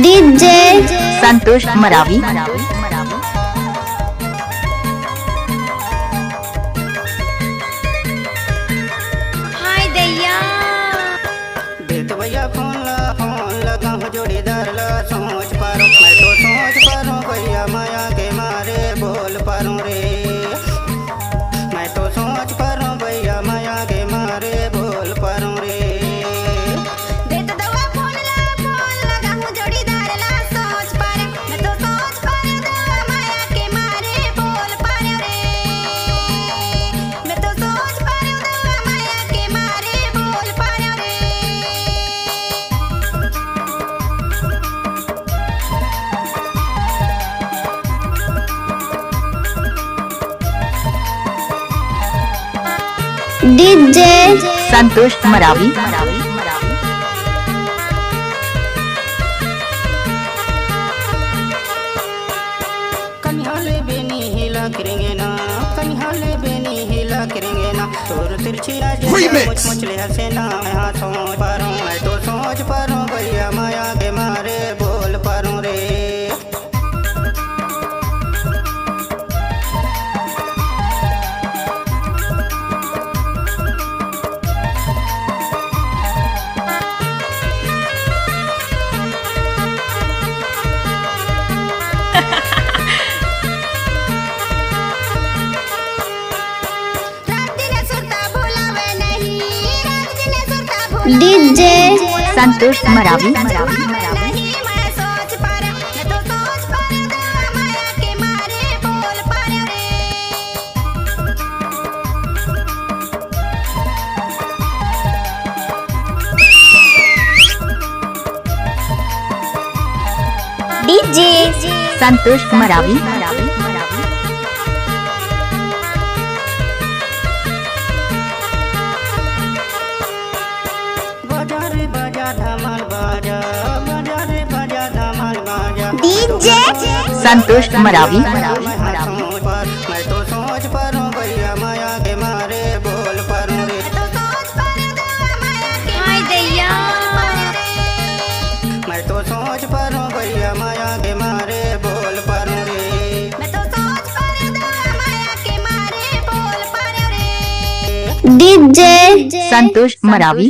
DJ संतोष मरावी। हाय दैया देख भैया फोन लगा हूँ जोड़ीदार ला सोच पारो मैं तो सोच पारो भैया माया के मारे बोल पारो रे मैं तो सोच पारो भैया माया के मारे बोल पारो रे देत दवा फोन लगा हूँ जोड़ीदार ला सोच पारे मैं तो सोच पारे दवा माया के मारे बोल पारे रे मैं तो सोच पारे दवा माया के मारे बोल पारे रे डीजे संतोष मरावी। कन्हाले बेनी हिला करेंगे ना कन्हाले बेनी हिला करेंगे ना तोर तिरछी मुझ मुझले हंसे ना मैं हाँ सोच पारो मैं तो सोच पारो भैया माया के मारे बोल पारो रे डीजे संतोष मरावी। नहीं मैं सोच पारा मैं तो सोच पारा दवा माया के मारे बोल पारे रे डीजे संतोष मरावी। बाजा रे बाजा धमाल बाजा बाजा रे बाजा धमाल बाजा डीजे संतोष मरावी। मैं तो सोच पारो भैया माया के मारे बोल पारो रे मैं तो सोच पारा दवा माया के हाय दैया मैं तो सोच पारो भैया माया के मारे बोल पारो रे मैं तो सोच पारा दवा माया के मारे बोल पारे रे डीजे संतोष मरावी।